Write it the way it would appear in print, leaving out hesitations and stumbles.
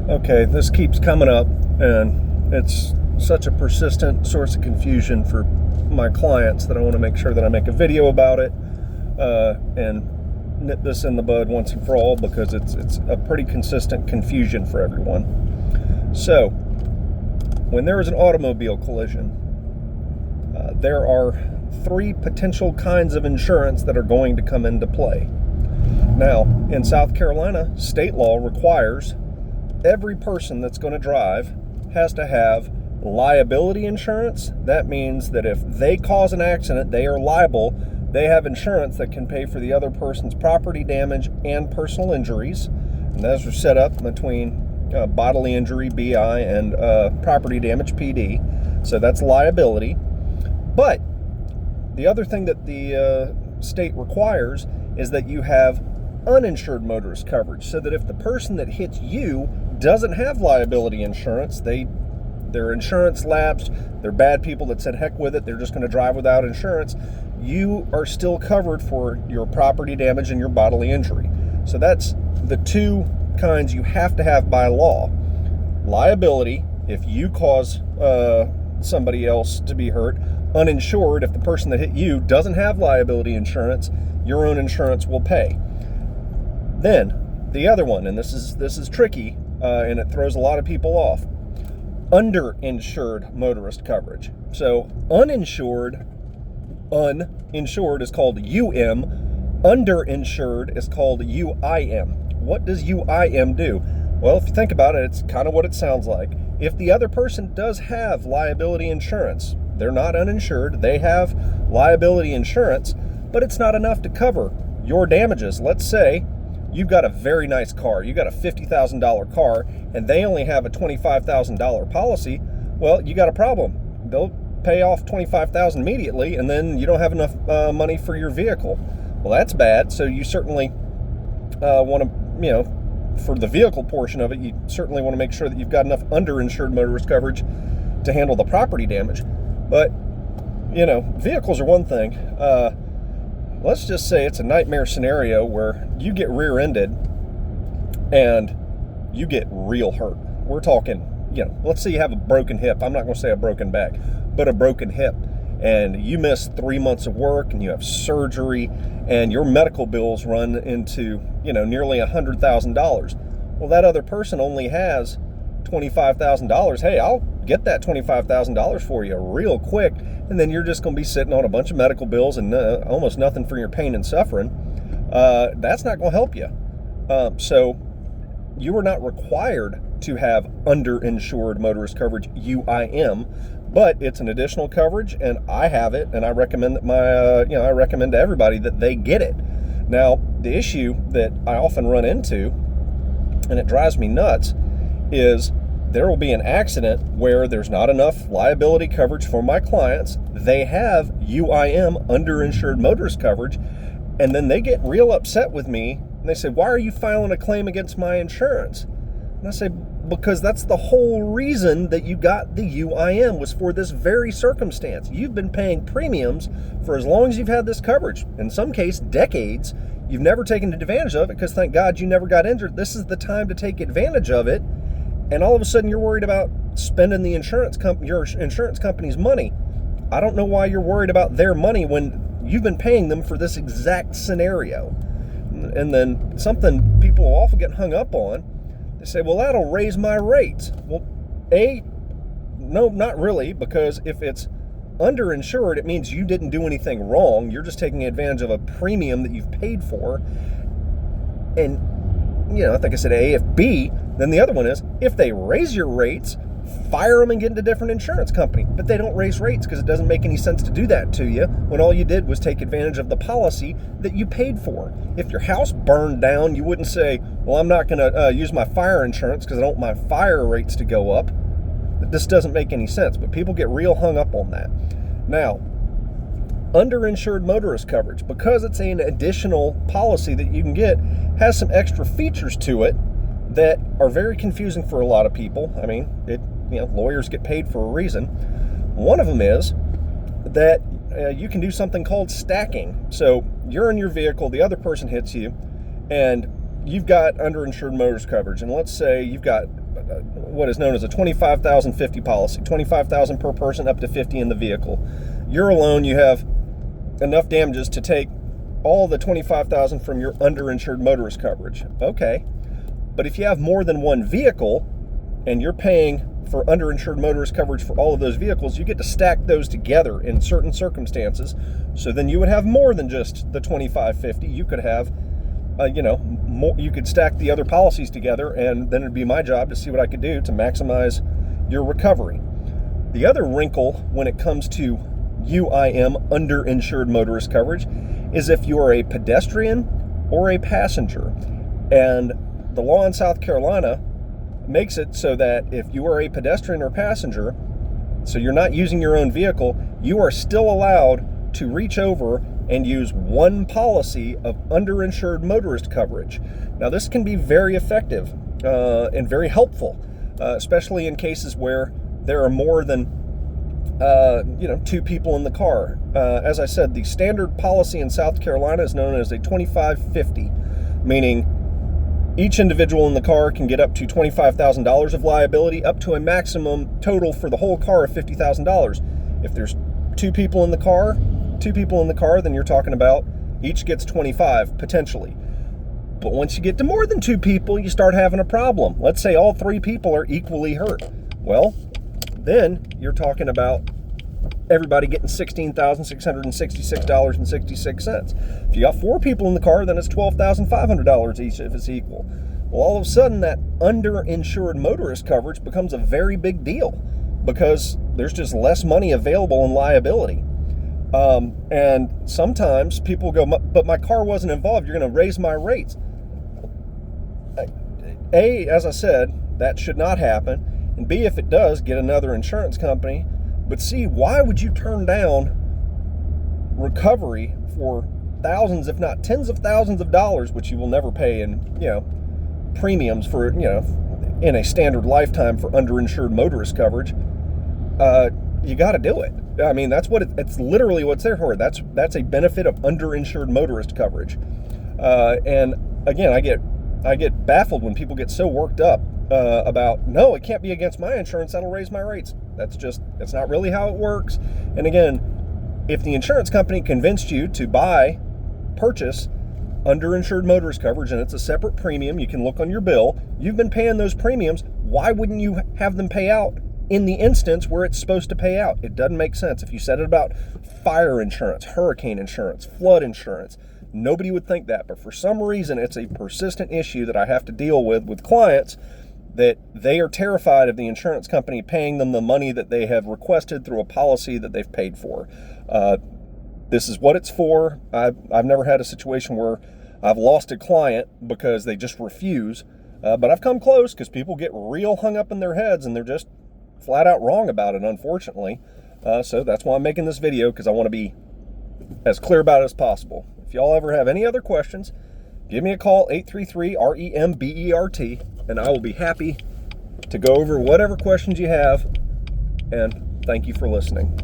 Okay, this keeps coming up, and it's such a persistent source of confusion for my clients that I want to make sure that I make a video about it and nip this in the bud once and for all, because it's a pretty consistent confusion for everyone. So, when there is an automobile collision, there are three potential kinds of insurance that are going to come into play. Now, in South Carolina, state law requires every person that's going to drive has to have liability insurance. That means that if they cause an accident, they are liable. They have insurance that can pay for the other person's property damage and personal injuries. And those are set up between bodily injury, BI, and property damage, PD. So that's liability. But the other thing that the state requires is that you have uninsured motorist coverage, so that if the person that hits you doesn't have liability insurance, their insurance lapsed, they're bad people that said heck with it, they're just going to drive without insurance, you are still covered for your property damage and your bodily injury. So that's the two kinds you have to have by law. Liability, if you cause somebody else to be hurt. Uninsured, if the person that hit you doesn't have liability insurance, your own insurance will pay. Then the other one, and this is tricky, and it throws a lot of people off. Underinsured motorist coverage. So uninsured is called UM. Underinsured is called UIM. What does UIM do? Well, if you think about it, it's kind of what it sounds like. If the other person does have liability insurance, they're not uninsured, they have liability insurance, but it's not enough to cover your damages. Let's say you've got a very nice car, you got a $50,000 car, and they only have a $25,000 policy. Well, you got a problem. They'll pay off $25,000 immediately, and then you don't have enough money for your vehicle. Well, that's bad. So you certainly want to, for the vehicle portion of it, you certainly want to make sure that you've got enough underinsured motorist coverage to handle the property damage. But, vehicles are one thing. Let's just say it's a nightmare scenario where you get rear-ended and you get real hurt. We're talking, let's say you have a broken hip. I'm not going to say a broken back, but a broken hip. And you miss 3 months of work and you have surgery and your medical bills run into, nearly $100,000. Well, that other person only has $25,000. Hey, I'll get that $25,000 for you real quick. And then you're just going to be sitting on a bunch of medical bills and almost nothing for your pain and suffering. That's not going to help you. So you are not required to have underinsured motorist coverage, UIM, but it's an additional coverage, and I have it, and I recommend that I recommend to everybody that they get it. Now, the issue that I often run into, and it drives me nuts, is there will be an accident where there's not enough liability coverage for my clients. They have UIM, underinsured motorist coverage, and then they get real upset with me, and they say, "Why are you filing a claim against my insurance?" And I say, because that's the whole reason that you got the UIM, was for this very circumstance. You've been paying premiums for as long as you've had this coverage. In some case, decades. You've never taken advantage of it because, thank God, you never got injured. This is the time to take advantage of it. And all of a sudden, you're worried about spending your insurance company's money. I don't know why you're worried about their money when you've been paying them for this exact scenario. And then something people will often get hung up on, they say, well, that'll raise my rates. Well, no, not really, because if it's underinsured, it means you didn't do anything wrong. You're just taking advantage of a premium that you've paid for. And, I think I said A. If B, then the other one is, if they raise your rates, fire them and get into a different insurance company. But they don't raise rates because it doesn't make any sense to do that to you when all you did was take advantage of the policy that you paid for. If your house burned down, you wouldn't say, well, I'm not going to use my fire insurance because I don't want my fire rates to go up. This doesn't make any sense, but people get real hung up on that. Now, underinsured motorist coverage, because it's an additional policy that you can get, has some extra features to it that are very confusing for a lot of people. I mean, lawyers get paid for a reason. One of them is that you can do something called stacking. So you're in your vehicle, the other person hits you, and you've got underinsured motorist coverage. And let's say you've got what is known as a 25,050 policy, 25,000 per person, up to 50 in the vehicle. You're alone, you have enough damages to take all the 25,000 from your underinsured motorist coverage. Okay, but if you have more than one vehicle and you're paying for underinsured motorist coverage for all of those vehicles, you get to stack those together in certain circumstances. So then you would have more than just the 2550. You could have, more, you could stack the other policies together, and then it'd be my job to see what I could do to maximize your recovery. The other wrinkle when it comes to UIM, underinsured motorist coverage, is if you are a pedestrian or a passenger. And the law in South Carolina makes it so that if you are a pedestrian or passenger, so you're not using your own vehicle, you are still allowed to reach over and use one policy of underinsured motorist coverage. Now, this can be very effective and very helpful, especially in cases where there are more than two people in the car. As I said, the standard policy in South Carolina is known as a 2550, meaning each individual in the car can get up to $25,000 of liability, up to a maximum total for the whole car of $50,000. If there's two people in the car, then you're talking about each gets 25 potentially. But once you get to more than two people, you start having a problem. Let's say all three people are equally hurt. Well, then you're talking about everybody getting $16,666.66. If you got four people in the car, then it's $12,500 each if it's equal. Well, all of a sudden, that underinsured motorist coverage becomes a very big deal because there's just less money available in liability. And sometimes people go, but my car wasn't involved, you're going to raise my rates. A, as I said, that should not happen. And B, if it does, get another insurance company. But C, why would you turn down recovery for thousands, if not tens of thousands of dollars, which you will never pay in, premiums for, in a standard lifetime for underinsured motorist coverage? You got to do it. I mean, that's what it's literally what's there for. That's a benefit of underinsured motorist coverage. And again, I get baffled when people get so worked up about, no, it can't be against my insurance, that'll raise my rates. That's not really how it works. And again, if the insurance company convinced you to purchase underinsured motorist coverage, and it's a separate premium, you can look on your bill, you've been paying those premiums, why wouldn't you have them pay out in the instance where it's supposed to pay out? It doesn't make sense. If you said it about fire insurance, hurricane insurance, flood insurance, nobody would think that. But for some reason, it's a persistent issue that I have to deal with clients, that they are terrified of the insurance company paying them the money that they have requested through a policy that they've paid for. This is what it's for. I've never had a situation where I've lost a client because they just refuse, but I've come close because people get real hung up in their heads and they're just flat out wrong about it, unfortunately. So that's why I'm making this video, because I want to be as clear about it as possible. If y'all ever have any other questions, give me a call, 833-REMBERT, and I will be happy to go over whatever questions you have, and thank you for listening.